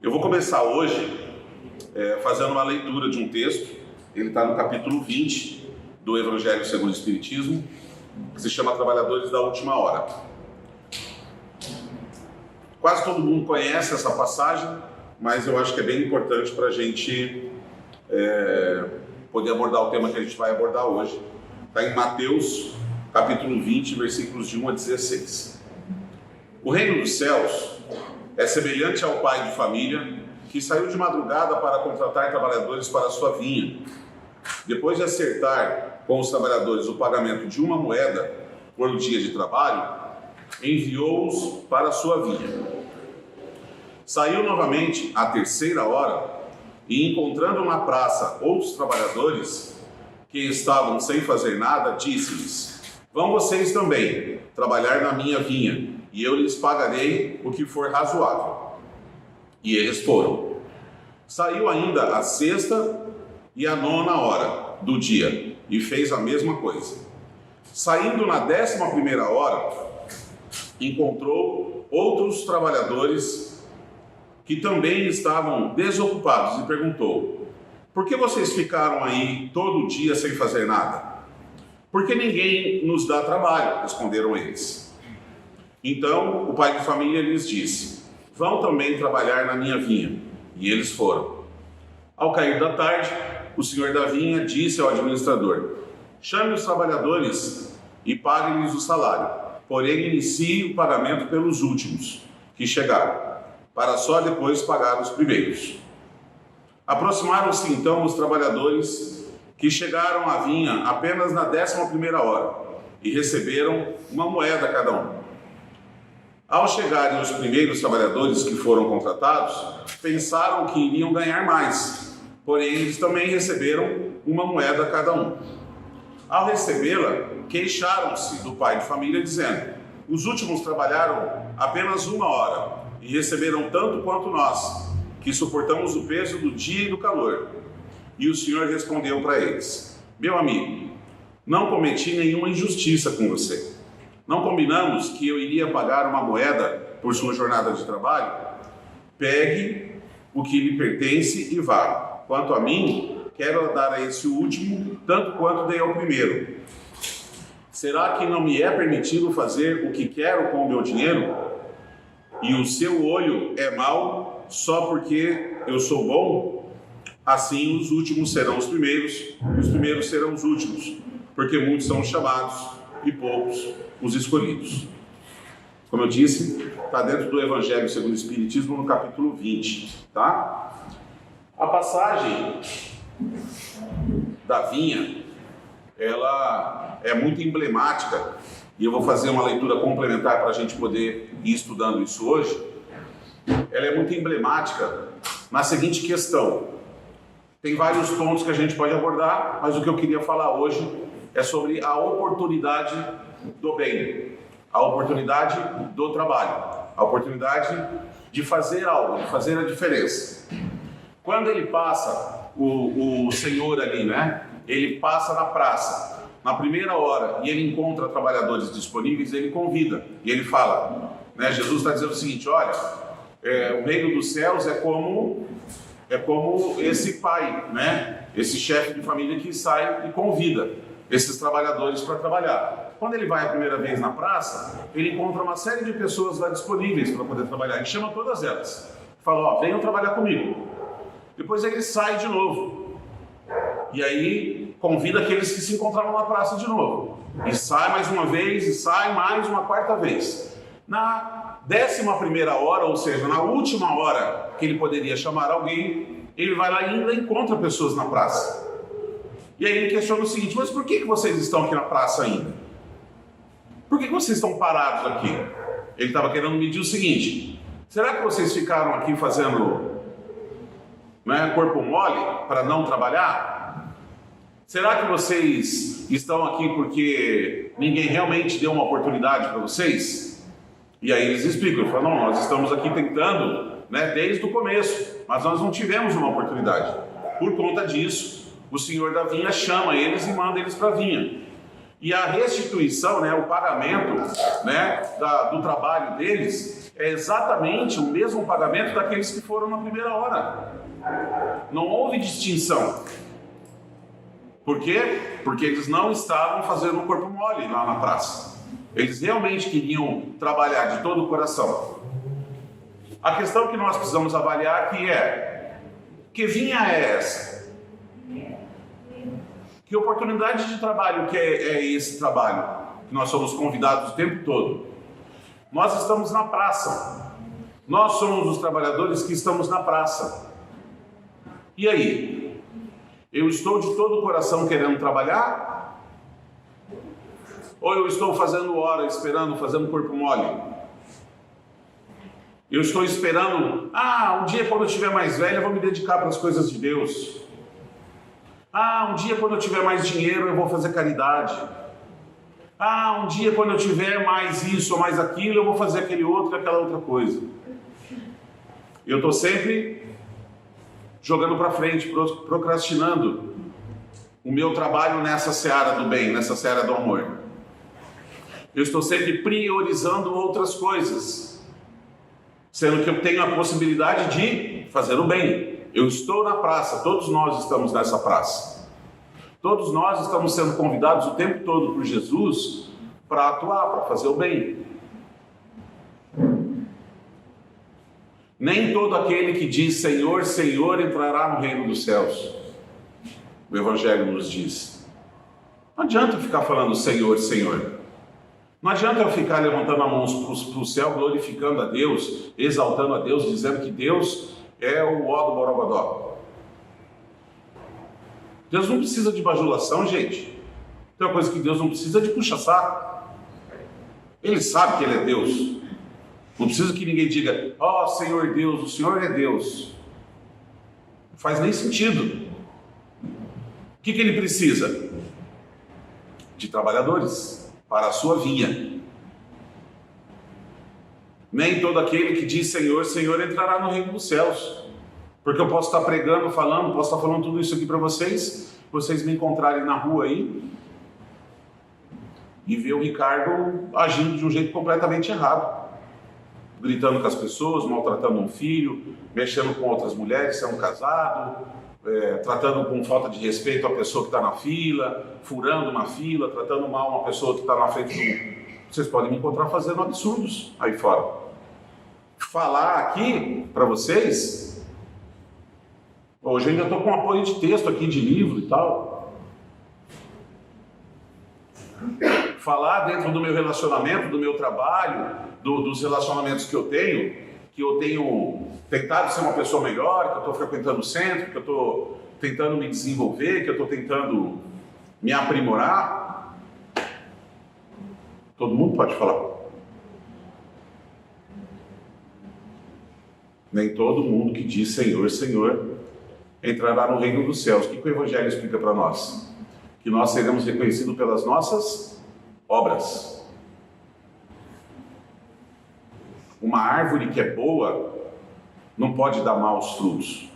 Eu vou começar hoje fazendo uma leitura de um texto. Ele está no capítulo 20 do Evangelho segundo o Espiritismo, que se chama Trabalhadores da Última Hora. Quase todo mundo conhece essa passagem, mas eu acho que é bem importante para a gente poder abordar o tema que a gente vai abordar hoje. Está em Mateus, capítulo 20, versículos de 1 a 16. O reino dos céus é semelhante ao pai de família que saiu de madrugada para contratar trabalhadores para a sua vinha. Depois de acertar com os trabalhadores o pagamento de uma moeda por dia de trabalho, enviou-os para a sua vinha. Saiu novamente à terceira hora e, encontrando na praça outros trabalhadores que estavam sem fazer nada, disse-lhes: "Vão vocês também trabalhar na minha vinha, e eu lhes pagarei o que for razoável." E eles foram. Saiu ainda a sexta e a nona hora do dia, e fez a mesma coisa. Saindo na 11ª hora, encontrou outros trabalhadores que também estavam desocupados e perguntou: "Por que vocês ficaram aí todo dia sem fazer nada?" "Porque ninguém nos dá trabalho", responderam eles. Então o pai de família lhes disse: "Vão também trabalhar na minha vinha." E eles foram. Ao cair da tarde, o senhor da vinha disse ao administrador: "Chame os trabalhadores e pague-lhes o salário, porém inicie o pagamento pelos últimos que chegaram, para só depois pagar os primeiros." Aproximaram-se então os trabalhadores que chegaram à vinha apenas na 11ª hora e receberam uma moeda cada um. Ao chegarem os primeiros trabalhadores que foram contratados, pensaram que iriam ganhar mais, porém eles também receberam uma moeda cada um. Ao recebê-la, queixaram-se do pai de família, dizendo: "Os últimos trabalharam apenas 1 hora e receberam tanto quanto nós, que suportamos o peso do dia e do calor." E o Senhor respondeu para eles: "Meu amigo, não cometi nenhuma injustiça com você. Não combinamos que eu iria pagar uma moeda por sua jornada de trabalho? Pegue o que lhe pertence e vá. Quanto a mim, quero dar a esse último tanto quanto dei ao primeiro. Será que não me é permitido fazer o que quero com o meu dinheiro? E o seu olho é mau só porque eu sou bom? Assim os últimos serão os primeiros, e os primeiros serão os últimos, porque muitos são chamados e poucos os escolhidos." Como eu disse, está dentro do Evangelho segundo o Espiritismo, no capítulo 20, tá? A passagem da vinha, ela é muito emblemática, e eu vou fazer uma leitura complementar para a gente poder ir estudando isso hoje. Ela é muito emblemática na seguinte questão: tem vários pontos que a gente pode abordar, mas o que eu queria falar hoje é sobre a oportunidade do bem, a oportunidade do trabalho, a oportunidade de fazer algo, de fazer a diferença. Quando ele passa, o Senhor ali, né? Ele passa na praça, na primeira hora, e ele encontra trabalhadores disponíveis, ele convida, e ele fala, né? Jesus está dizendo o seguinte: olha, o reino dos céus é como esse pai, né? Esse chefe de família que sai e convida esses trabalhadores para trabalhar. Quando ele vai a primeira vez na praça, ele encontra uma série de pessoas lá disponíveis para poder trabalhar. Ele chama todas elas. Fala: venham trabalhar comigo. Depois ele sai de novo. E aí convida aqueles que se encontravam na praça de novo. E sai mais uma vez, e sai mais uma quarta vez. Na 11ª hora, ou seja, na última hora que ele poderia chamar alguém, ele vai lá e ainda encontra pessoas na praça. E aí ele questiona o seguinte: mas por que vocês estão aqui na praça ainda? Por que vocês estão parados aqui? Ele estava querendo medir o seguinte: será que vocês ficaram aqui fazendo corpo mole para não trabalhar? Será que vocês estão aqui porque ninguém realmente deu uma oportunidade para vocês? E aí eles explicam, eles falam: não, nós estamos aqui tentando, desde o começo, mas nós não tivemos uma oportunidade. Por conta disso, o senhor da vinha chama eles e manda eles para a vinha. E a restituição, o pagamento do trabalho deles é exatamente o mesmo pagamento daqueles que foram na primeira hora. Não houve distinção. Por quê? Porque eles não estavam fazendo o corpo mole lá na praça. Eles realmente queriam trabalhar de todo o coração. A questão que nós precisamos avaliar aqui é: que vinha é essa? Que oportunidade de trabalho que é esse trabalho? Que nós somos convidados o tempo todo. Nós estamos na praça. Nós somos os trabalhadores que estamos na praça. E aí? Eu estou de todo o coração querendo trabalhar? Ou eu estou fazendo hora, esperando, fazendo corpo mole? Eu estou esperando, um dia quando eu estiver mais velho eu vou me dedicar para as coisas de Deus. Um dia quando eu tiver mais dinheiro eu vou fazer caridade. Um dia quando eu tiver mais isso ou mais aquilo eu vou fazer aquele outro, aquela outra coisa. Eu estou sempre jogando para frente, procrastinando o meu trabalho nessa seara do bem, nessa seara do amor. Eu estou sempre priorizando outras coisas, sendo que eu tenho a possibilidade de fazer o bem. Eu estou na praça, todos nós estamos nessa praça. Todos nós estamos sendo convidados o tempo todo por Jesus para atuar, para fazer o bem. Nem todo aquele que diz Senhor, Senhor entrará no reino dos céus. O Evangelho nos diz. Não adianta eu ficar falando Senhor, Senhor. Não adianta eu ficar levantando as mãos para o céu, glorificando a Deus, exaltando a Deus, dizendo que Deus é o ó do Borogodó. Deus não precisa de bajulação, gente. Tem uma coisa que Deus não precisa de puxa-saco. Ele sabe que Ele é Deus. Não precisa que ninguém diga, Senhor Deus, o Senhor é Deus. Não faz nem sentido. O que Ele precisa? De trabalhadores para a sua vinha. Nem todo aquele que diz Senhor, Senhor entrará no reino dos céus. Porque eu posso estar pregando, posso estar falando tudo isso aqui para vocês me encontrarem na rua aí e ver o Ricardo agindo de um jeito completamente errado. Gritando com as pessoas, maltratando um filho, mexendo com outras mulheres, sendo casado, tratando com falta de respeito a pessoa que está na fila, furando uma fila, tratando mal uma pessoa que está na frente do... Vocês podem me encontrar fazendo absurdos aí fora. Falar aqui para vocês... Hoje eu ainda estou com apoio de texto aqui, de livro e tal. Falar dentro do meu relacionamento, do meu trabalho, dos relacionamentos que eu tenho tentado ser uma pessoa melhor, que eu estou frequentando o centro, que eu estou tentando me desenvolver, que eu estou tentando me aprimorar. Todo mundo pode falar. Nem todo mundo que diz Senhor, Senhor entrará no reino dos céus. O que o Evangelho explica para nós? Que nós seremos reconhecidos pelas nossas obras. Uma árvore que é boa não pode dar maus frutos.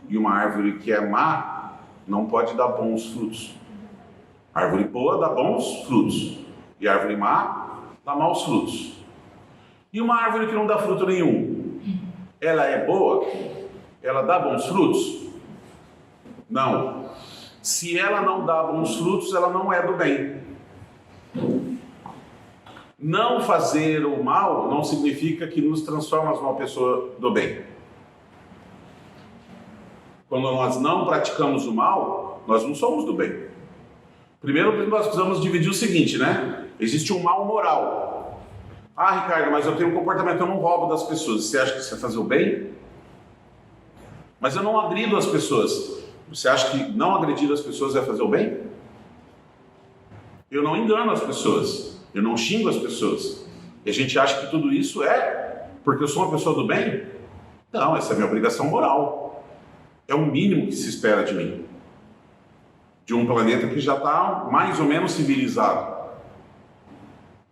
E uma árvore que é má não pode dar bons frutos. A árvore boa dá bons frutos. E a árvore má dá maus frutos. E uma árvore que não dá fruto nenhum, ela é boa? Ela dá bons frutos? Não. Se ela não dá bons frutos, ela não é do bem. Não fazer o mal não significa que nos transformamos numa pessoa do bem. Quando nós não praticamos o mal, nós não somos do bem. Primeiro, nós precisamos dividir o seguinte, né? Existe um mal moral. Ricardo, mas eu tenho um comportamento, eu não roubo das pessoas. Você acha que isso é fazer o bem? Mas eu não agrido as pessoas. Você acha que não agredir as pessoas é fazer o bem? Eu não engano as pessoas. Eu não xingo as pessoas. E a gente acha que tudo isso é porque eu sou uma pessoa do bem? Não, essa é a minha obrigação moral. É o mínimo que se espera de mim. De um planeta que já está mais ou menos civilizado.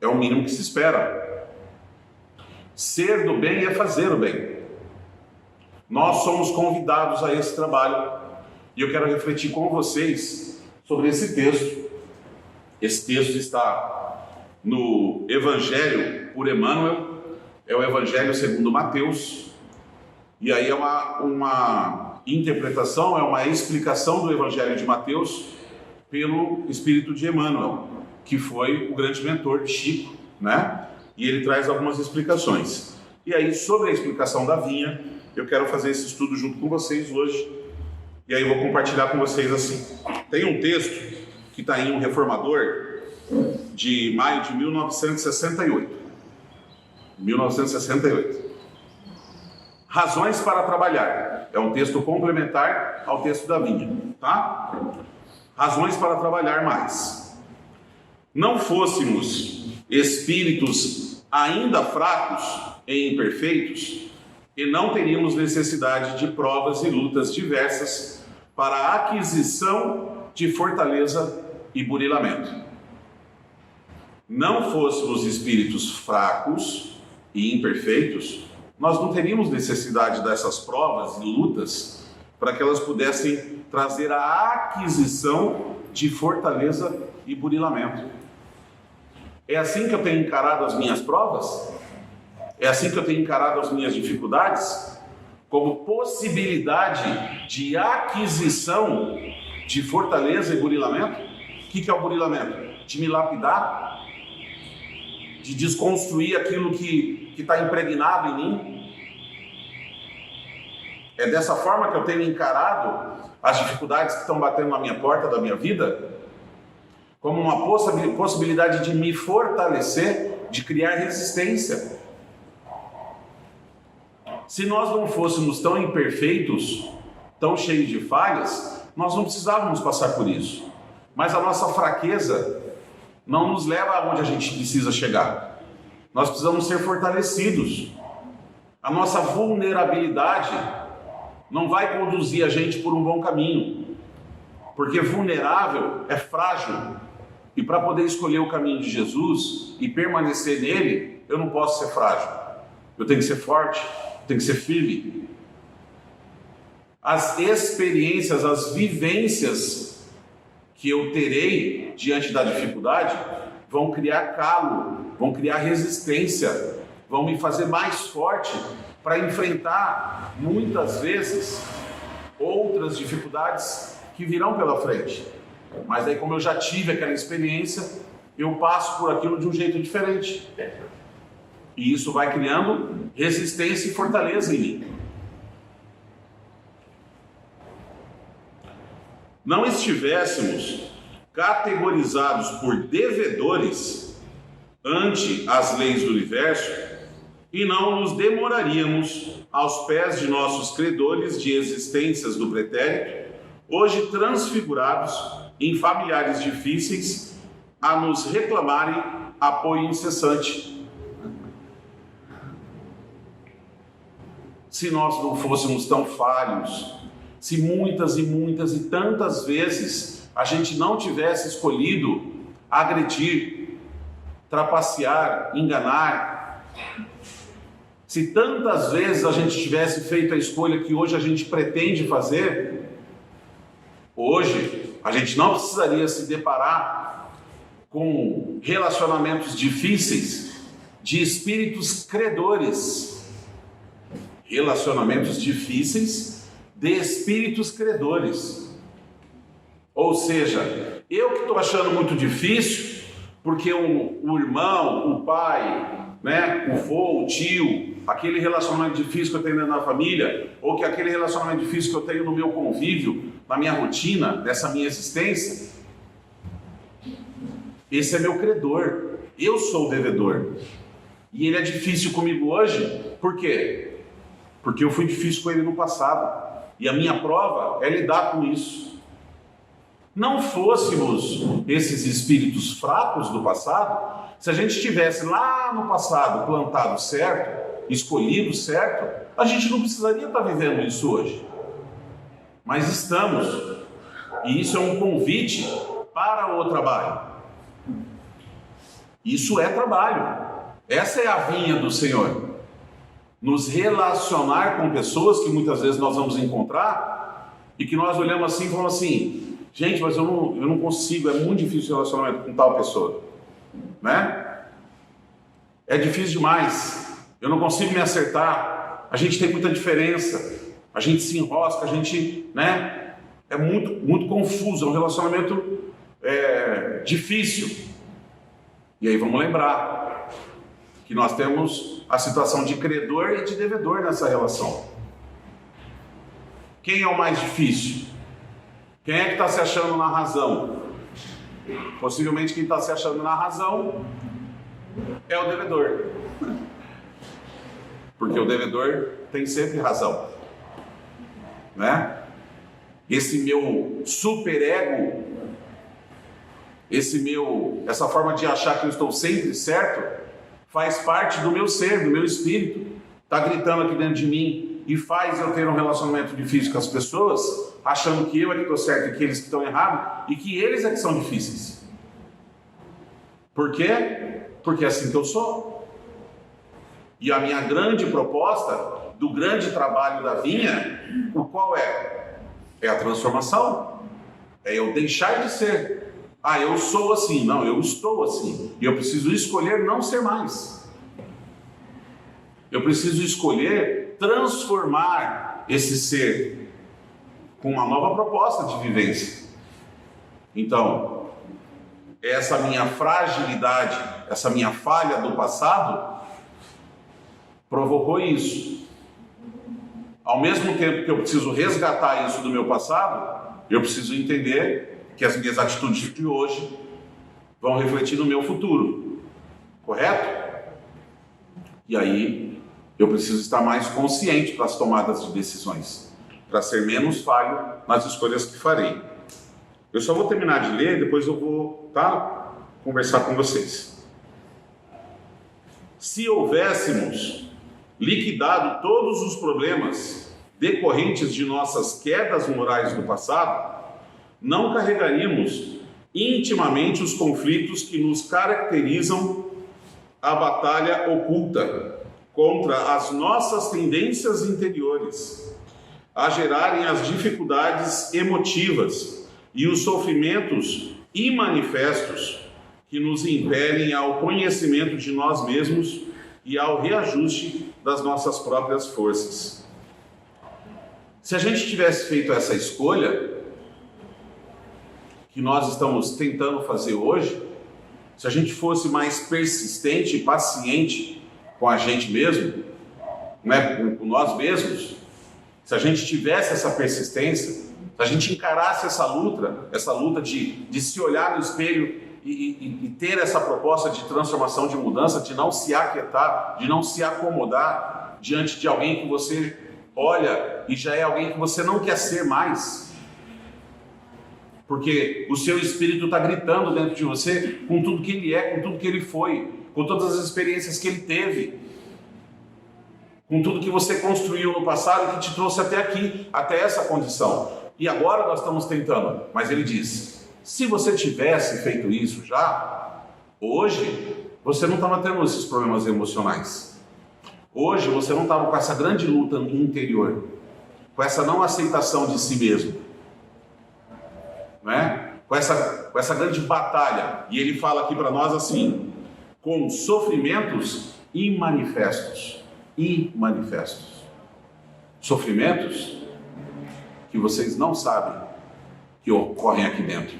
É o mínimo que se espera. Ser do bem é fazer o bem. Nós somos convidados a esse trabalho. E eu quero refletir com vocês sobre esse texto. Esse texto está no Evangelho por Emmanuel, é o Evangelho segundo Mateus, e aí é uma interpretação, é uma explicação do Evangelho de Mateus pelo Espírito de Emmanuel, que foi o grande mentor de Chico, né? E ele traz algumas explicações. E aí, sobre a explicação da vinha, eu quero fazer esse estudo junto com vocês hoje, e aí eu vou compartilhar com vocês assim. Tem um texto que está em Um Reformador, de maio de 1968. 1968. Razões para trabalhar. É um texto complementar ao texto da vinha, tá? Razões para trabalhar mais. Não fôssemos espíritos ainda fracos e imperfeitos, e não teríamos necessidade de provas e lutas diversas para a aquisição de fortaleza e burilamento. Não fôssemos espíritos fracos e imperfeitos, nós não teríamos necessidade dessas provas e lutas para que elas pudessem trazer a aquisição de fortaleza e burilamento. É assim que eu tenho encarado as minhas provas? É assim que eu tenho encarado as minhas dificuldades? Como possibilidade de aquisição de fortaleza e burilamento? O que é o burilamento? De me lapidar? De desconstruir aquilo que está impregnado em mim? É dessa forma que eu tenho encarado as dificuldades que estão batendo na minha porta da minha vida? Como uma possibilidade de me fortalecer, de criar resistência. Se nós não fôssemos tão imperfeitos, tão cheios de falhas, nós não precisávamos passar por isso. Mas a nossa fraqueza não nos leva aonde a gente precisa chegar. Nós precisamos ser fortalecidos. A nossa vulnerabilidade não vai conduzir a gente por um bom caminho, porque vulnerável é frágil. E para poder escolher o caminho de Jesus e permanecer nele, eu não posso ser frágil. Eu tenho que ser forte, tenho que ser firme. As experiências, as vivências que eu terei diante da dificuldade vão criar calo, vão criar resistência, vão me fazer mais forte para enfrentar, muitas vezes, outras dificuldades que virão pela frente. Mas aí, como eu já tive aquela experiência, eu passo por aquilo de um jeito diferente. E isso vai criando resistência e fortaleza em mim. Não estivéssemos categorizados por devedores ante as leis do universo, e não nos demoraríamos aos pés de nossos credores de existências do pretérito, hoje transfigurados em familiares difíceis, a nos reclamarem apoio incessante. Se nós não fôssemos tão falhos, se muitas e tantas vezes a gente não tivesse escolhido agredir, trapacear, enganar, se tantas vezes a gente tivesse feito a escolha que hoje a gente pretende fazer, hoje a gente não precisaria se deparar com relacionamentos difíceis de espíritos credores. Relacionamentos difíceis de espíritos credores. Ou seja, eu que estou achando muito difícil, porque o irmão, o pai, né, o vô, o tio, aquele relacionamento difícil que eu tenho na família, ou que aquele relacionamento difícil que eu tenho no meu convívio, na minha rotina, nessa minha existência, esse é meu credor, eu sou o devedor. E ele é difícil comigo hoje, por quê? Porque eu fui difícil com ele no passado, e a minha prova é lidar com isso. Não fôssemos esses espíritos fracos do passado, se a gente tivesse lá no passado plantado certo, escolhido certo, a gente não precisaria estar vivendo isso hoje. Mas estamos, e isso é um convite para o trabalho. Isso é trabalho. Essa é a vinha do Senhor. Nos relacionar com pessoas que muitas vezes nós vamos encontrar e que nós olhamos assim e falamos assim: gente, mas eu não consigo, é muito difícil o relacionamento com tal pessoa, né? É difícil demais. eu não consigo me acertar, a gente tem muita diferença, a gente se enrosca, a gente, né? É muito confuso, é um relacionamento difícil. E aí vamos lembrar que nós temos a situação de credor e de devedor nessa relação. Quem é o mais difícil? Quem é que está se achando na razão? Possivelmente quem está se achando na razão é o devedor. Porque o devedor tem sempre razão, né? Esse meu superego, essa forma de achar que eu estou sempre certo, faz parte do meu ser, do meu espírito. Está gritando aqui dentro de mim e faz eu ter um relacionamento difícil com as pessoas, achando que eu é que estou certo e que eles que estão errados, e que eles é que são difíceis. Por quê? Porque é assim que eu sou. E a minha grande proposta do grande trabalho da vinha, o qual é? É a transformação. É eu deixar de ser. Ah, eu sou assim. Não, eu estou assim. E eu preciso escolher não ser mais. Eu preciso escolher transformar esse ser com uma nova proposta de vivência. Então, essa minha fragilidade, essa minha falha do passado, provocou isso. Ao mesmo tempo que eu preciso resgatar isso do meu passado, eu preciso entender que as minhas atitudes de hoje vão refletir no meu futuro. Correto? E aí, eu preciso estar mais consciente para as tomadas de decisões, para ser menos falho nas escolhas que farei. Eu só vou terminar de ler, depois eu vou conversar com vocês. Se houvéssemos liquidado todos os problemas decorrentes de nossas quedas morais do passado, não carregaríamos intimamente os conflitos que nos caracterizam a batalha oculta contra as nossas tendências interiores, a gerarem as dificuldades emotivas e os sofrimentos imanifestos que nos impelem ao conhecimento de nós mesmos e ao reajuste das nossas próprias forças. Se a gente tivesse feito essa escolha que nós estamos tentando fazer hoje, se a gente fosse mais persistente e paciente com a gente mesmo, né, com nós mesmos, se a gente tivesse essa persistência, se a gente encarasse essa luta de se olhar no espelho e ter essa proposta de transformação, de mudança, de não se aquietar, de não se acomodar diante de alguém que você olha e já é alguém que você não quer ser mais, porque o seu espírito está gritando dentro de você com tudo que ele é, com tudo que ele foi, com todas as experiências que ele teve, com tudo que você construiu no passado e que te trouxe até aqui, até essa condição. E agora nós estamos tentando, mas ele diz, se você tivesse feito isso já, hoje você não estava tendo esses problemas emocionais. Hoje você não estava com essa grande luta interior, com essa não aceitação de si mesmo, né? com essa grande batalha. E ele fala aqui para nós assim, com sofrimentos imanifestos. Sofrimentos que vocês não sabem que ocorrem aqui dentro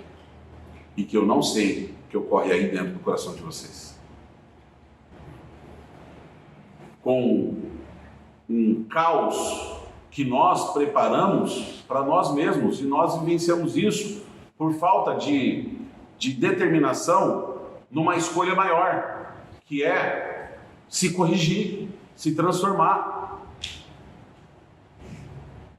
e que eu não sei que ocorre aí dentro do coração de vocês. Com um caos que nós preparamos para nós mesmos, e nós vivenciamos isso por falta de determinação numa escolha maior, que é se corrigir, se transformar.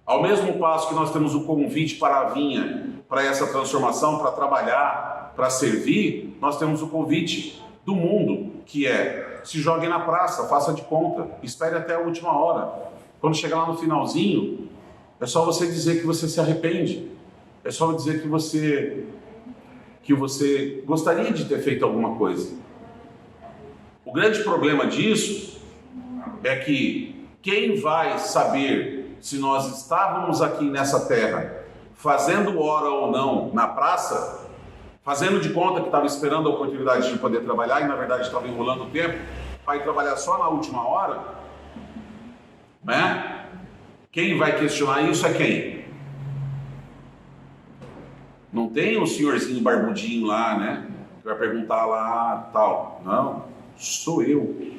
Ao mesmo passo que nós temos o convite para a vinha, para essa transformação, para trabalhar, para servir, nós temos o convite do mundo, que é se jogue na praça, faça de conta, espere até a última hora. Quando chegar lá no finalzinho, é só você dizer que você se arrepende, é só dizer que você gostaria de ter feito alguma coisa. O grande problema disso é que quem vai saber se nós estávamos aqui nessa terra fazendo hora ou não na praça, fazendo de conta que estava esperando a oportunidade de poder trabalhar e na verdade estava enrolando o tempo, vai trabalhar só na última hora, né? Quem vai questionar isso é quem? Não tem o senhorzinho barbudinho lá, né? Que vai perguntar lá, tal. Não, sou eu.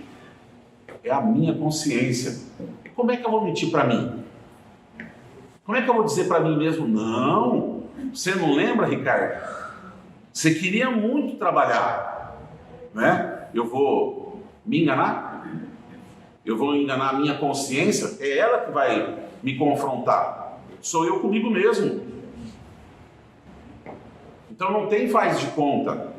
É a minha consciência. E como é que eu vou mentir para mim? Como é que eu vou dizer para mim mesmo? Não, você não lembra, Ricardo? Você queria muito trabalhar, né? Eu vou me enganar? Eu vou enganar a minha consciência? É ela que vai me confrontar. Sou eu comigo mesmo. Então não tem faz de conta.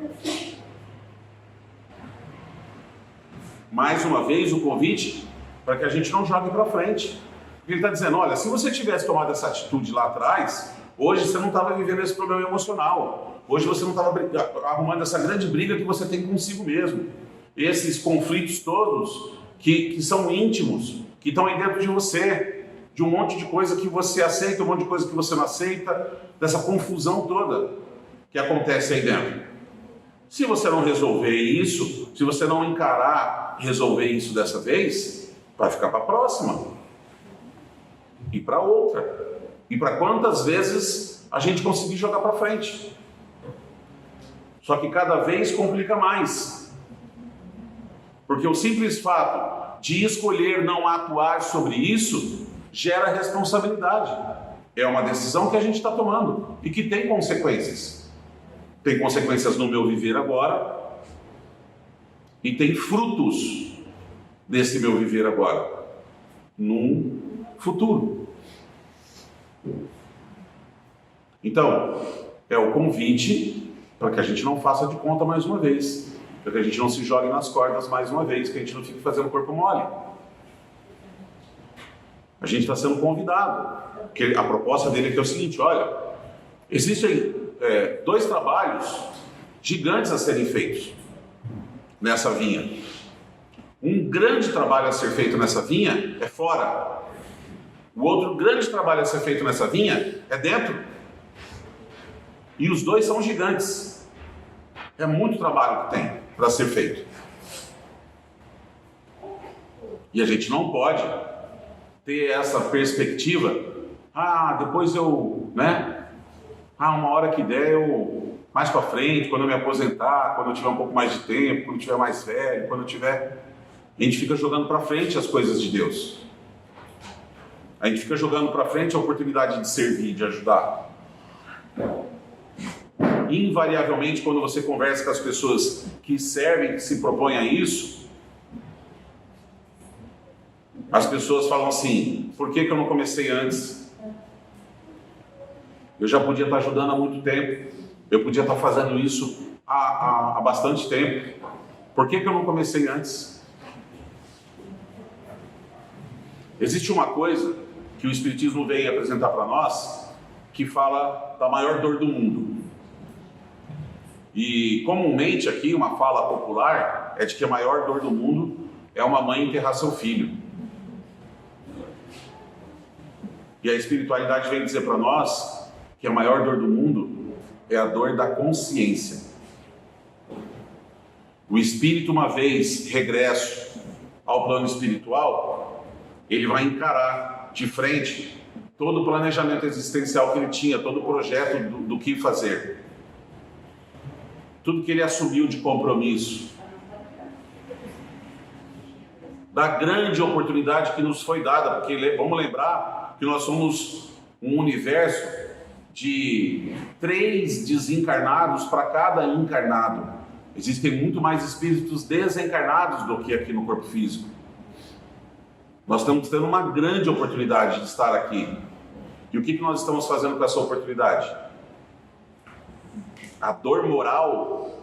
Mais uma vez o convite para que a gente não jogue para frente. Porque ele está dizendo, olha, se você tivesse tomado essa atitude lá atrás, hoje você não estava vivendo esse problema emocional. Hoje você não estava arrumando essa grande briga que você tem consigo mesmo. Esses conflitos todos que são íntimos, que estão aí dentro de você, de um monte de coisa que você aceita, um monte de coisa que você não aceita, dessa confusão toda que acontece aí dentro. Se você não resolver isso, se você não encarar resolver isso dessa vez, vai ficar para a próxima. E para outra. E para quantas vezes a gente conseguir jogar para frente. Só que cada vez complica mais. Porque o simples fato de escolher não atuar sobre isso gera responsabilidade. É uma decisão que a gente está tomando e que tem consequências. Tem consequências no meu viver agora e tem frutos desse meu viver agora num futuro. Então, é o convite para que a gente não faça de conta mais uma vez, para que a gente não se jogue nas cordas mais uma vez, que a gente não fique fazendo corpo mole. A gente está sendo convidado. Porque a proposta dele aqui é o seguinte, olha, existem 2 trabalhos gigantes a serem feitos nessa vinha. Um grande trabalho a ser feito nessa vinha é fora. O outro grande trabalho a ser feito nessa vinha é dentro. E os 2 são gigantes. É muito trabalho que tem para ser feito. E a gente não pode ter essa perspectiva, depois eu, uma hora que der, eu, mais para frente, quando eu me aposentar, quando eu tiver um pouco mais de tempo, quando eu tiver mais velho, quando eu tiver... A gente fica jogando para frente as coisas de Deus. A gente fica jogando para frente a oportunidade de servir, de ajudar. Invariavelmente, quando você conversa com as pessoas que servem, que se propõem a isso, as pessoas falam assim, por que eu não comecei antes? Eu já podia estar ajudando há muito tempo, eu podia estar fazendo isso há bastante tempo. Por que eu não comecei antes? Existe uma coisa que o Espiritismo vem apresentar para nós, que fala da maior dor do mundo. E comumente aqui, uma fala popular é de que a maior dor do mundo é uma mãe enterrar seu filho. E a espiritualidade vem dizer para nós que a maior dor do mundo é a dor da consciência. O espírito, uma vez regresso ao plano espiritual, ele vai encarar de frente todo o planejamento existencial que ele tinha, todo o projeto do que fazer. Tudo que ele assumiu de compromisso. Da grande oportunidade que nos foi dada, porque vamos lembrar que nós somos um universo de 3 desencarnados para cada encarnado. Existem muito mais espíritos desencarnados do que aqui no corpo físico. Nós estamos tendo uma grande oportunidade de estar aqui. E o que nós estamos fazendo com essa oportunidade? A dor moral,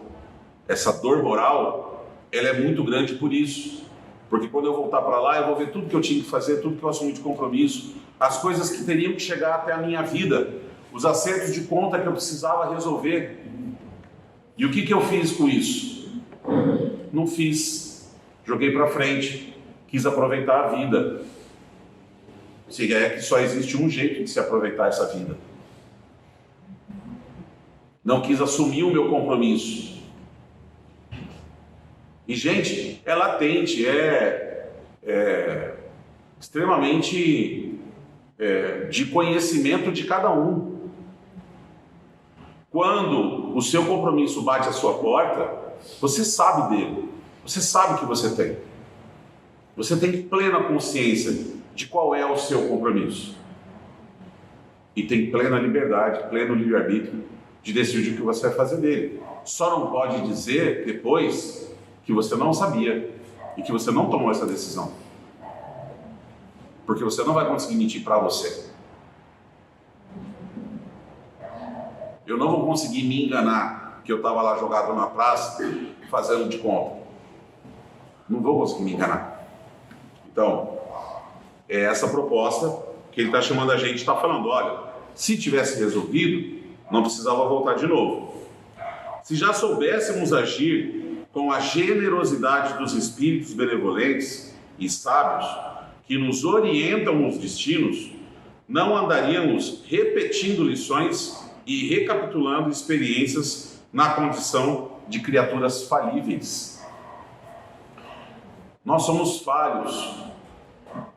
essa dor moral, ela é muito grande por isso. Porque quando eu voltar para lá, eu vou ver tudo que eu tinha que fazer, tudo que eu assumi de compromisso, as coisas que teriam que chegar até a minha vida, os acertos de conta que eu precisava resolver. E o que eu fiz com isso? Não fiz. Joguei para frente. Quis aproveitar a vida. Se é que só existe um jeito de se aproveitar essa vida. Não quis assumir o meu compromisso. E, gente, é latente, extremamente de conhecimento de cada um. Quando o seu compromisso bate à sua porta, você sabe dele, você sabe o que você tem. Você tem plena consciência de qual é o seu compromisso. E tem plena liberdade, pleno livre-arbítrio de decidir o que você vai fazer dele. Só não pode dizer depois que você não sabia e que você não tomou essa decisão. Porque você não vai conseguir mentir para você. Eu não vou conseguir me enganar que eu estava lá jogado na praça fazendo de conta. Não vou conseguir me enganar. Então, é essa proposta que ele está chamando a gente, está falando, olha, se tivesse resolvido, não precisava voltar de novo. Se já soubéssemos agir com a generosidade dos espíritos benevolentes e sábios que nos orientam os destinos, não andaríamos repetindo lições e recapitulando experiências na condição de criaturas falíveis. Nós somos falhos.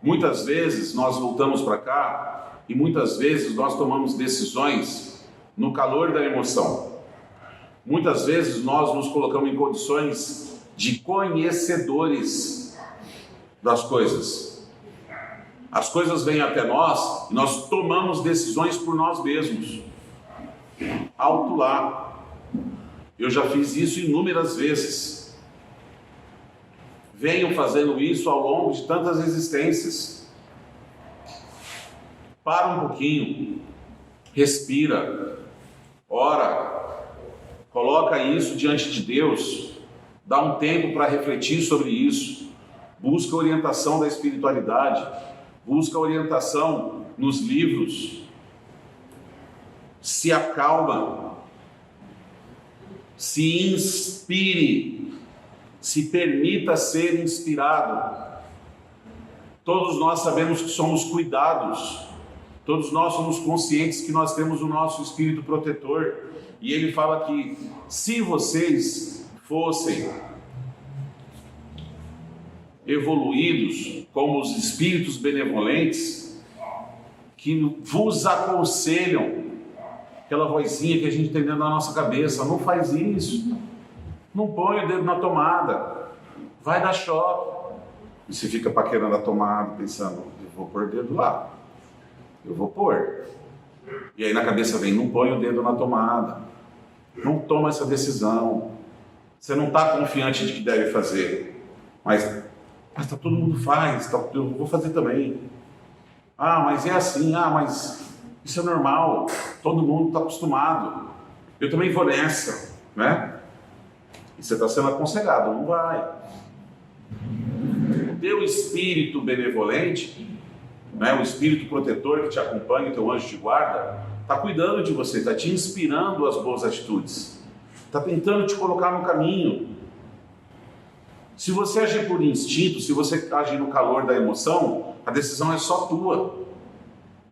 Muitas vezes nós voltamos para cá e muitas vezes nós tomamos decisões no calor da emoção. Muitas vezes nós nos colocamos em condições de conhecedores das coisas. As coisas vêm até nós e nós tomamos decisões por nós mesmos. Alto lá. Eu já fiz isso inúmeras vezes. Venho fazendo isso ao longo de tantas existências. Para um pouquinho, respira, ora, coloca isso diante de Deus, dá um tempo para refletir sobre isso, busca orientação da espiritualidade, busca orientação nos livros, se acalma, se inspire, se permita ser inspirado. Todos nós sabemos que somos cuidados, todos nós somos conscientes que nós temos o nosso espírito protetor, e ele fala que se vocês fossem evoluídos como os espíritos benevolentes que vos aconselham, aquela vozinha que a gente tem dentro da nossa cabeça, não faz isso, não põe o dedo na tomada, vai dar choque. E você fica paquerando a tomada, pensando, eu vou pôr o dedo lá, eu vou pôr. E aí na cabeça vem, não põe o dedo na tomada, não toma essa decisão, você não está confiante de que deve fazer, mas tá, todo mundo faz, eu vou fazer também. Ah, mas é assim, mas isso é normal, todo mundo está acostumado, eu também vou nessa, né? E você está sendo aconselhado, não vai. O teu espírito benevolente, né, o espírito protetor que te acompanha, o teu anjo de guarda, está cuidando de você, está te inspirando às boas atitudes, está tentando te colocar no caminho. Se você agir por instinto, se você agir no calor da emoção, a decisão é só tua.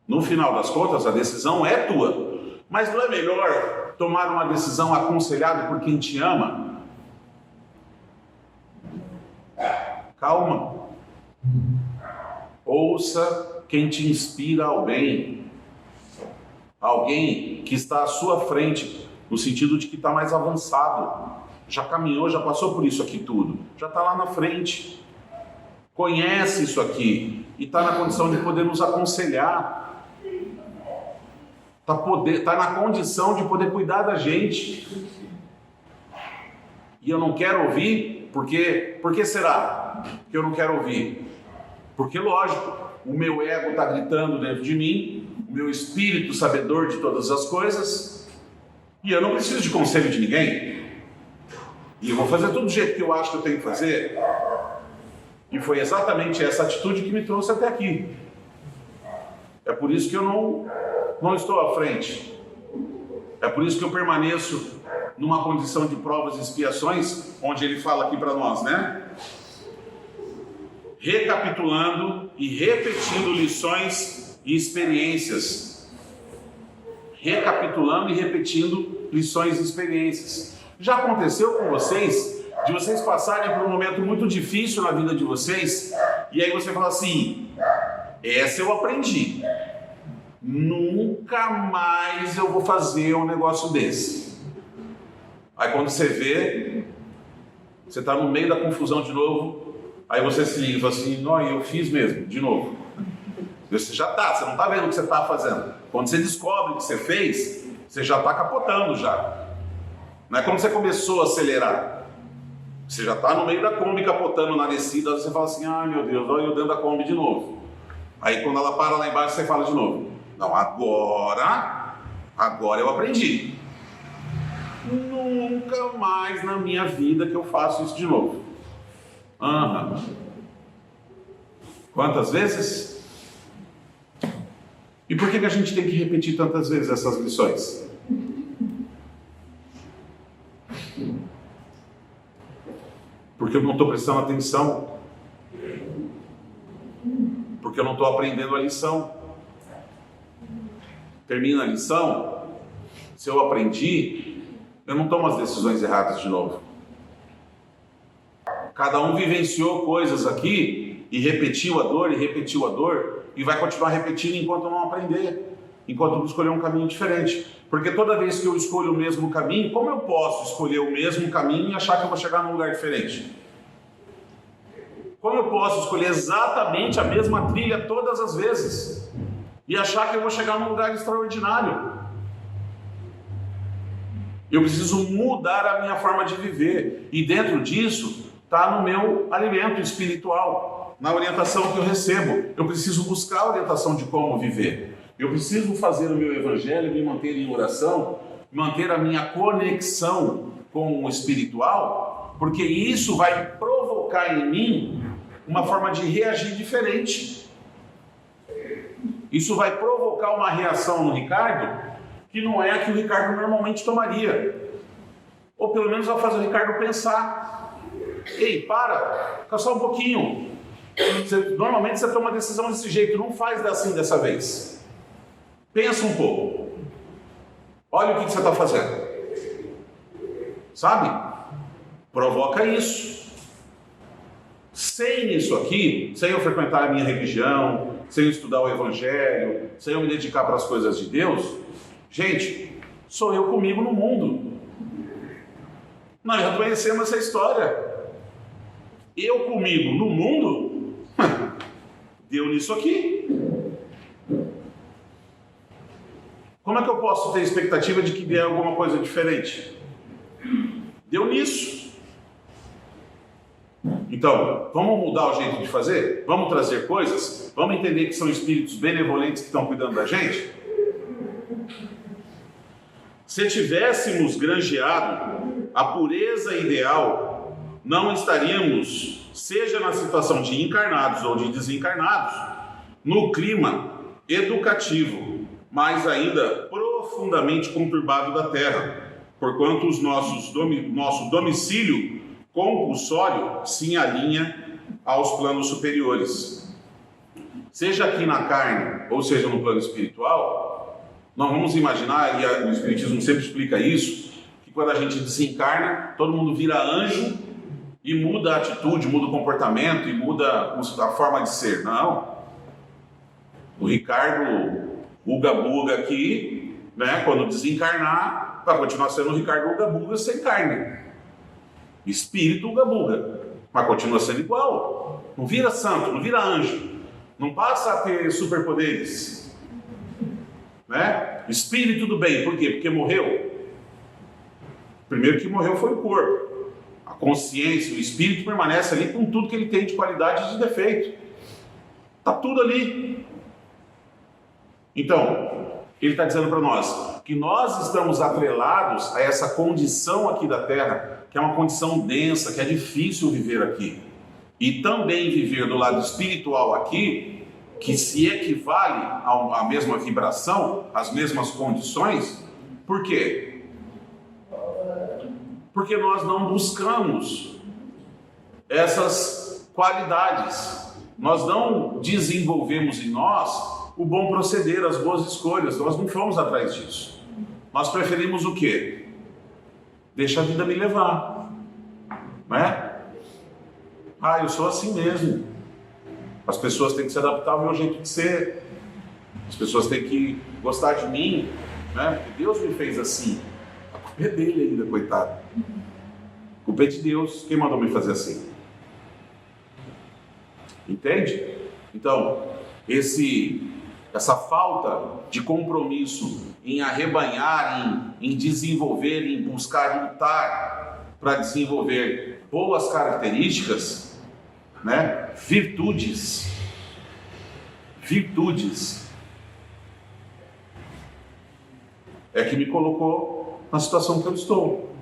No final das contas, a decisão é tua. Mas não é melhor tomar uma decisão aconselhada por quem te ama? Calma. Ouça quem te inspira ao bem. Alguém que está à sua frente, no sentido de que está mais avançado. Já caminhou, já passou por isso aqui tudo. Já está lá na frente. Conhece isso aqui. E está na condição de poder nos aconselhar. Está na condição de poder cuidar da gente. E eu não quero ouvir, por que será que eu não quero ouvir? Porque, lógico, o meu ego está gritando dentro de mim, o meu espírito sabedor de todas as coisas, e eu não preciso de conselho de ninguém. E eu vou fazer tudo do jeito que eu acho que eu tenho que fazer. E foi exatamente essa atitude que me trouxe até aqui. É por isso que eu não estou à frente. É por isso que eu permaneço numa condição de provas e expiações, onde ele fala aqui para nós, né? Recapitulando e repetindo lições e experiências. Recapitulando e repetindo lições e experiências. Já aconteceu com vocês de vocês passarem por um momento muito difícil na vida de vocês, e aí você fala assim, essa eu aprendi, nunca mais eu vou fazer um negócio desse. Aí quando você vê, você está no meio da confusão de novo, aí você se liga e fala assim, não, eu fiz mesmo, de novo. Você já está, você não está vendo o que você está fazendo. Quando você descobre o que você fez, você já está capotando já. Não é como você começou a acelerar. Você já está no meio da Kombi capotando na descida, você fala assim, ai meu Deus, olha eu dentro da Kombi de novo. Aí quando ela para lá embaixo, você fala de novo. Não, agora eu aprendi. Nunca mais na minha vida que eu faço isso de novo. Quantas vezes? E por que a gente tem que repetir tantas vezes essas lições? Porque eu não estou prestando atenção. Porque eu não estou aprendendo a lição. Termina a lição, se eu aprendi, eu não tomo as decisões erradas de novo. Cada um vivenciou coisas aqui e repetiu a dor e vai continuar repetindo enquanto não aprender, enquanto não escolher um caminho diferente. Porque toda vez que eu escolho o mesmo caminho, como eu posso escolher o mesmo caminho e achar que eu vou chegar num lugar diferente? Como eu posso escolher exatamente a mesma trilha todas as vezes e achar que eu vou chegar num lugar extraordinário? Eu preciso mudar a minha forma de viver. E dentro disso está no meu alimento espiritual, na orientação que eu recebo. Eu preciso buscar a orientação de como viver. Eu preciso fazer o meu evangelho, me manter em oração, manter a minha conexão com o espiritual, porque isso vai provocar em mim uma forma de reagir diferente. Isso vai provocar uma reação no Ricardo que não é a que o Ricardo normalmente tomaria. Ou pelo menos vai fazer o Ricardo pensar. Ei, fica só um pouquinho. Normalmente você toma uma decisão desse jeito, não faz assim dessa vez. Pensa um pouco. Olha o que você está fazendo. Sabe? Provoca isso. Sem isso aqui, sem eu frequentar a minha religião, sem eu estudar o evangelho, sem eu me dedicar para as coisas de Deus, gente, sou eu comigo no mundo. Nós já conhecemos essa história. Eu comigo no mundo, deu nisso aqui. Como é que eu posso ter expectativa de que dê alguma coisa diferente? Deu nisso. Então, vamos mudar o jeito de fazer? Vamos trazer coisas? Vamos entender que são espíritos benevolentes que estão cuidando da gente? Se tivéssemos granjeado a pureza ideal, não estaríamos, seja na situação de encarnados ou de desencarnados, no clima educativo, mas ainda profundamente conturbado da Terra, porquanto nosso domicílio compulsório se alinha aos planos superiores. Seja aqui na carne, ou seja no plano espiritual, nós vamos imaginar, e o Espiritismo sempre explica isso, que quando a gente desencarna, todo mundo vira anjo e muda a atitude, muda o comportamento e muda a forma de ser. Não. O Ricardo Uga-Buga aqui, né, quando desencarnar, vai continuar sendo o Ricardo Uga-Buga sem carne. Espírito Uga-Buga, mas continua sendo igual. Não vira santo, não vira anjo, não passa a ter superpoderes, né? Espírito do bem, por quê? Porque morreu. Primeiro que morreu foi o corpo. A consciência, o espírito permanece ali com tudo que ele tem de qualidade e de defeito. Está tudo ali. Então, ele está dizendo para nós que nós estamos atrelados a essa condição aqui da Terra, que é uma condição densa, que é difícil viver aqui. E também viver do lado espiritual aqui, que se equivale à mesma vibração, às mesmas condições. Por quê? Porque nós não buscamos essas qualidades. Nós não desenvolvemos em nós o bom proceder, as boas escolhas. Nós não fomos atrás disso. Nós preferimos o quê? Deixa a vida me levar. não é? Ah, eu sou assim mesmo. As pessoas têm que se adaptar ao meu jeito de ser. As pessoas têm que gostar de mim, né? Porque Deus me fez assim. A culpa é dele ainda, coitado. A culpa é de Deus. Quem mandou me fazer assim? Entende? Então, essa falta de compromisso em arrebanhar, em desenvolver, em buscar lutar para desenvolver boas características, né? Virtudes, é que me colocou na situação que eu estou.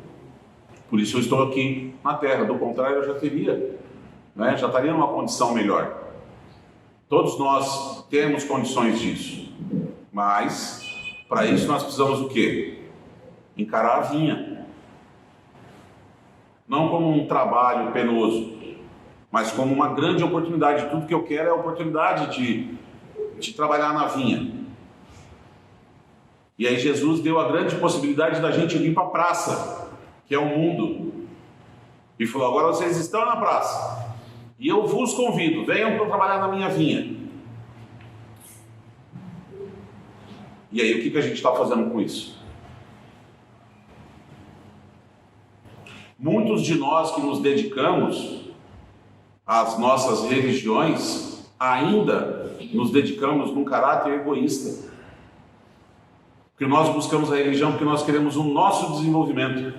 Por isso eu estou aqui na Terra. Do contrário, eu já teria, né? Já estaria numa condição melhor. Todos nós temos condições disso, mas para isso nós precisamos o quê? Encarar a vinha. Não como um trabalho penoso, mas como uma grande oportunidade. Tudo que eu quero é a oportunidade de trabalhar na vinha. E aí Jesus deu a grande possibilidade da gente vir para a praça, que é o mundo. E falou, agora vocês estão na praça. E eu vos convido, venham para trabalhar na minha vinha. E aí, o que a gente está fazendo com isso? Muitos de nós que nos dedicamos às nossas religiões, ainda nos dedicamos num caráter egoísta. Porque nós buscamos a religião porque nós queremos o nosso desenvolvimento.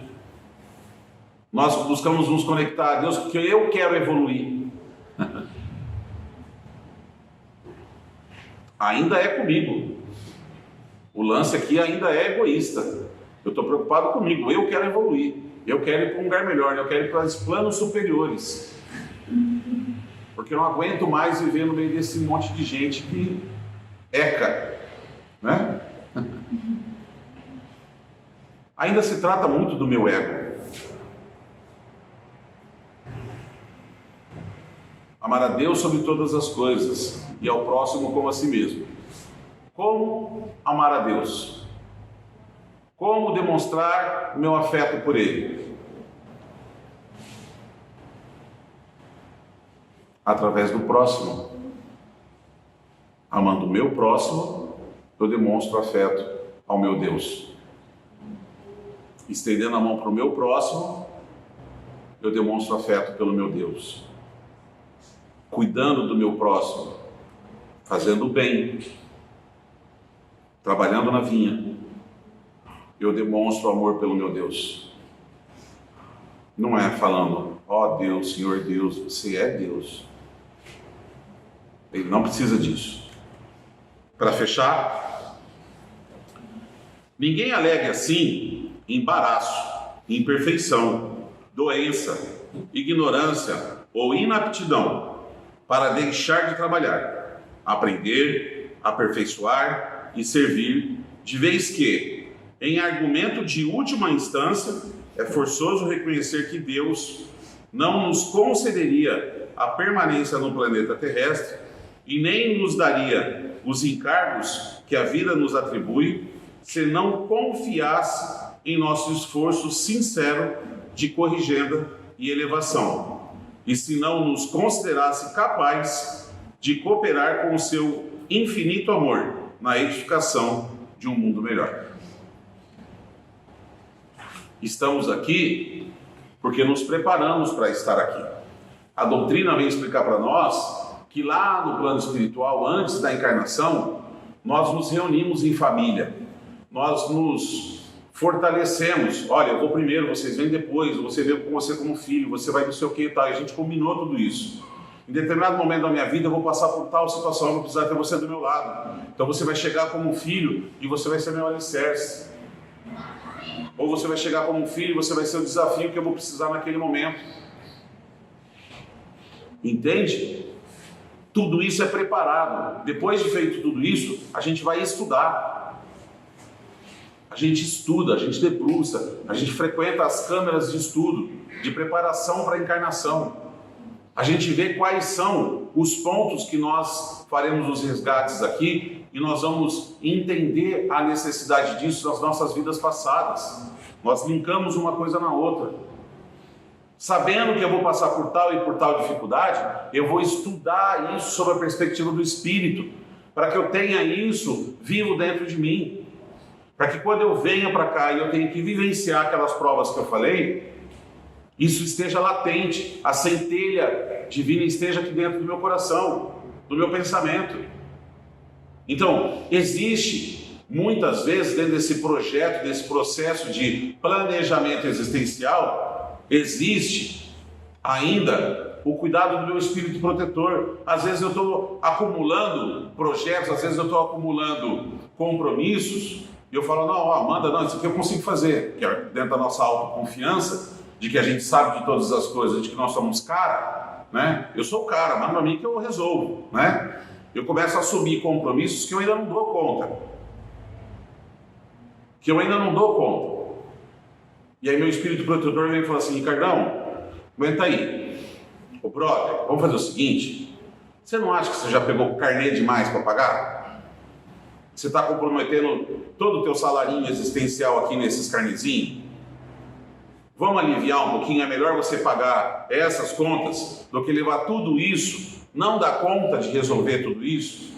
Nós buscamos nos conectar a Deus porque eu quero evoluir. Ainda é comigo. O lance aqui ainda é egoísta. Eu estou preocupado comigo. Eu quero evoluir. Eu quero ir para um lugar melhor. Eu quero ir para os planos superiores. Porque eu não aguento mais viver no meio desse monte de gente que eca, né? Ainda se trata muito do meu ego. Amar a Deus sobre todas as coisas e ao próximo como a si mesmo. Como amar a Deus? Como demonstrar o meu afeto por Ele? Através do próximo. Amando o meu próximo, eu demonstro afeto ao meu Deus. Estendendo a mão para o meu próximo, eu demonstro afeto pelo meu Deus. Cuidando do meu próximo, fazendo o bem, trabalhando na vinha, eu demonstro amor pelo meu Deus. Não é falando, ó Deus, Senhor Deus, você é Deus. Ele não precisa disso. Para fechar, ninguém alegue assim embaraço, imperfeição, doença, ignorância ou inaptidão para deixar de trabalhar, aprender, aperfeiçoar e servir, de vez que, em argumento de última instância, é forçoso reconhecer que Deus não nos concederia a permanência no planeta terrestre e nem nos daria os encargos que a vida nos atribui, se não confiasse em nosso esforço sincero de corrigenda e elevação, e se não nos considerasse capaz de cooperar com o seu infinito amor na edificação de um mundo melhor. Estamos aqui porque nos preparamos para estar aqui. A doutrina vem explicar para nós que lá no plano espiritual, antes da encarnação, nós nos reunimos em família, nós nos fortalecemos. Olha, eu vou primeiro, vocês vêm depois, você vê com você como filho, você vai não sei o que e tal. A gente combinou tudo isso. Em determinado momento da minha vida eu vou passar por tal situação, eu vou precisar ter você do meu lado. Então você vai chegar como um filho e você vai ser meu alicerce. Ou você vai chegar como um filho e você vai ser o desafio que eu vou precisar naquele momento. Entende? Tudo isso é preparado. Depois de feito tudo isso, a gente vai estudar. A gente estuda, a gente debruça, a gente frequenta as câmeras de estudo, de preparação para a encarnação. A gente vê quais são os pontos que nós faremos os resgates aqui e nós vamos entender a necessidade disso nas nossas vidas passadas. Nós linkamos uma coisa na outra. sabendo que eu vou passar por tal dificuldade, eu vou estudar isso sob a perspectiva do Espírito, para que eu tenha isso vivo dentro de mim, para que quando eu venha para cá e eu tenha que vivenciar aquelas provas que eu falei, isso esteja latente, a centelha divina esteja aqui dentro do meu coração, do meu pensamento. Então, existe muitas vezes dentro desse projeto, desse processo de planejamento existencial, existe ainda o cuidado do meu espírito protetor. Às vezes eu estou acumulando projetos, às vezes eu estou acumulando compromissos, e eu falo, não, Amanda, não, isso aqui eu consigo fazer, que é dentro da nossa autoconfiança, de que a gente sabe de todas as coisas, de que nós somos cara, né? Eu sou o cara, manda pra mim que eu resolvo, né? Eu começo a assumir compromissos que eu ainda não dou conta. E aí meu espírito protetor vem e fala assim, Ricardão, aguenta aí. Ô brother, vamos fazer o seguinte, você não acha que você já pegou carnê demais para pagar? Você está comprometendo todo o teu salarinho existencial aqui nesses carnezinhos? Vamos aliviar um pouquinho, é melhor você pagar essas contas do que levar tudo isso, não dar conta de resolver tudo isso,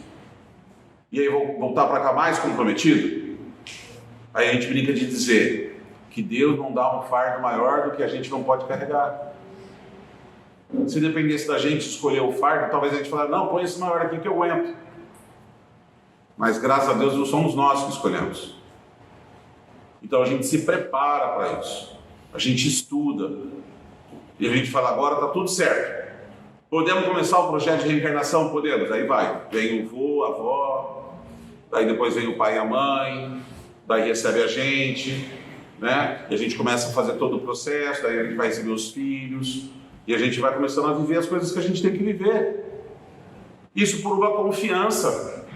e aí vou voltar para cá mais comprometido? Aí a gente brinca de dizer que Deus não dá um fardo maior do que a gente não pode carregar. Se dependesse da gente escolher o fardo, talvez a gente falasse, não, põe esse maior aqui que eu aguento. Mas graças a Deus não somos nós que escolhemos. Então a gente se prepara para isso. A gente estuda. E a gente fala, agora está tudo certo. Podemos começar o projeto de reencarnação? Podemos. Aí vai. Vem o vô, a avó, daí depois vem o pai e a mãe, daí recebe a gente, né? E a gente começa a fazer todo o processo, daí a gente vai receber os filhos, e a gente vai começando a viver as coisas que a gente tem que viver. Isso por uma confiança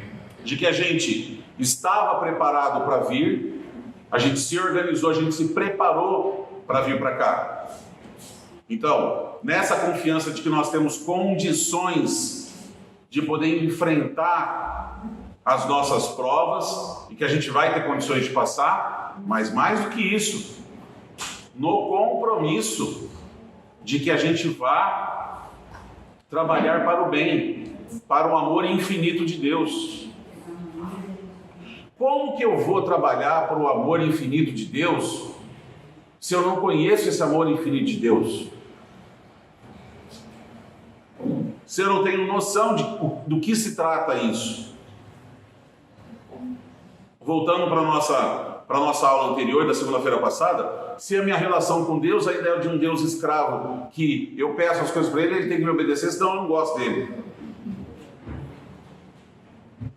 de que a gente estava preparado para vir, a gente se organizou, a gente se preparou para vir para cá. Então, nessa confiança de que nós temos condições de poder enfrentar as nossas provas e que a gente vai ter condições de passar, mas mais do que isso, no compromisso de que a gente vá trabalhar para o bem, para o amor infinito de Deus. Como que eu vou trabalhar para o amor infinito de Deus se eu não conheço esse amor infinito de Deus? Se eu não tenho noção do que se trata isso? Voltando para a nossa aula anterior, da segunda-feira passada, se a minha relação com Deus ainda é de um Deus escravo, que eu peço as coisas para ele tem que me obedecer, senão eu não gosto dele.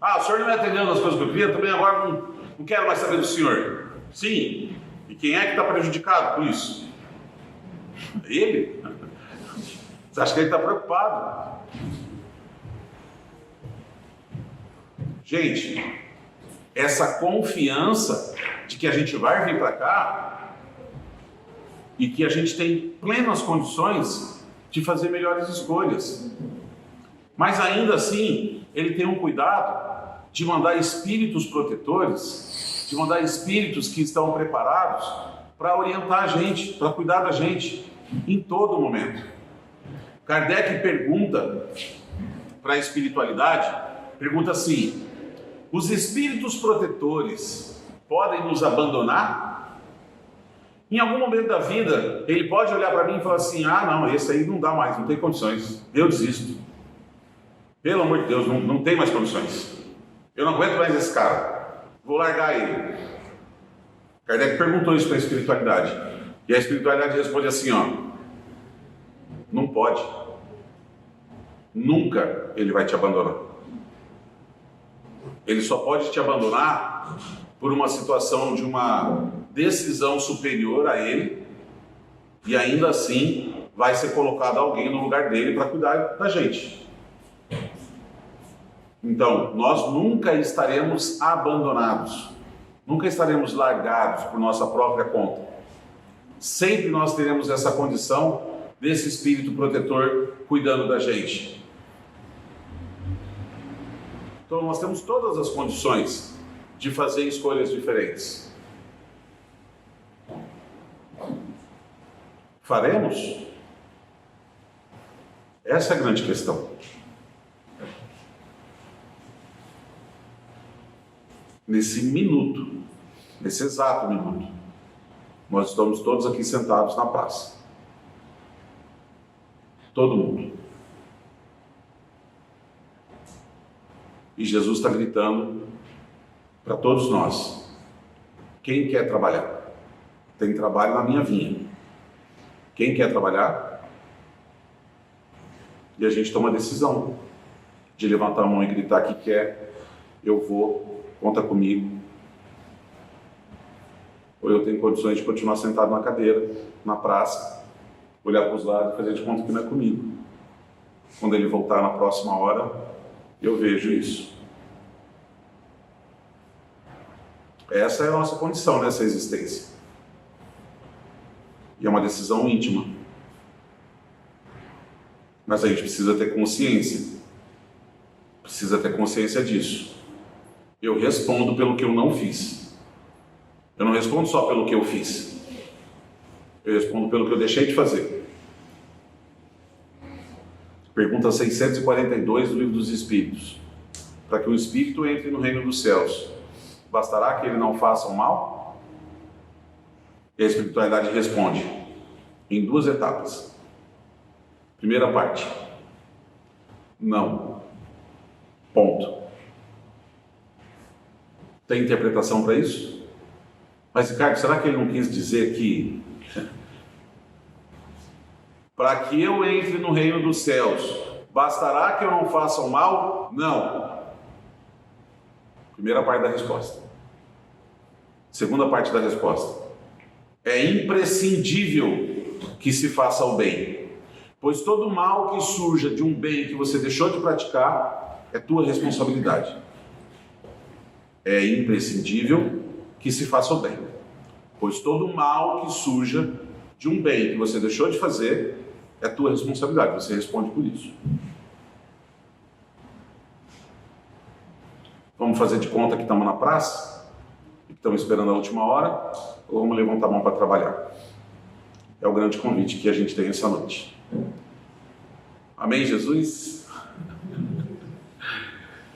Ah, o senhor não me atendeu nas coisas que eu queria, também agora não quero mais saber do senhor. Sim, e quem é que está prejudicado por isso? Ele? Você acha que ele está preocupado? Gente, essa confiança de que a gente vai vir para cá e que a gente tem plenas condições de fazer melhores escolhas. Mas ainda assim, ele tem um cuidado de mandar espíritos protetores, de mandar espíritos que estão preparados para orientar a gente, para cuidar da gente em todo momento. Kardec pergunta para a espiritualidade, pergunta assim, os espíritos protetores podem nos abandonar? Em algum momento da vida, ele pode olhar para mim e falar assim, ah não, esse aí não dá mais, não tem condições, eu desisto. Pelo amor de Deus, não tem mais condições. Eu não aguento mais esse cara, vou largar ele. Kardec perguntou isso para a espiritualidade. E a espiritualidade responde assim, ó, não pode. Nunca ele vai te abandonar. Ele só pode te abandonar por uma situação de uma decisão superior a ele, e ainda assim vai ser colocado alguém no lugar dele para cuidar da gente. Então, nós nunca estaremos abandonados, nunca estaremos largados por nossa própria conta. Sempre nós teremos essa condição desse espírito protetor cuidando da gente. Então, nós temos todas as condições de fazer escolhas diferentes. Faremos? Essa é a grande questão. Nesse minuto, nesse exato minuto, nós estamos todos aqui sentados na praça. Todo mundo. E Jesus está gritando para todos nós: quem quer trabalhar? Tem trabalho na minha vinha. Quem quer trabalhar? E a gente toma a decisão de levantar a mão e gritar que quer. Eu vou, conta comigo. Ou eu tenho condições de continuar sentado na cadeira, na praça, olhar para os lados e fazer de conta que não é comigo. Quando ele voltar na próxima hora, eu vejo isso. Essa é a nossa condição nessa existência. E é uma decisão íntima. Mas a gente precisa ter consciência. Precisa ter consciência disso. Eu respondo pelo que eu não fiz. Eu não respondo só pelo que eu fiz. Eu respondo pelo que eu deixei de fazer. Pergunta 642 do Livro dos Espíritos. Para que o Espírito entre no reino dos céus, bastará que ele não faça o mal? E a espiritualidade responde em 2 etapas. Primeira parte: não. Ponto. Tem interpretação para isso? Mas, Ricardo, será que ele não quis dizer que para que eu entre no reino dos céus, bastará que eu não faça o mal? Não. Primeira parte da resposta. Segunda parte da resposta: é imprescindível que se faça o bem, pois todo mal que surja de um bem que você deixou de praticar é tua responsabilidade. É imprescindível que se faça o bem, pois todo mal que surja de um bem que você deixou de fazer é tua responsabilidade, você responde por isso. Vamos fazer de conta que estamos na praça? Que estamos esperando a última hora, ou vamos levantar a mão para trabalhar? É o grande convite que a gente tem essa noite. Amém, Jesus?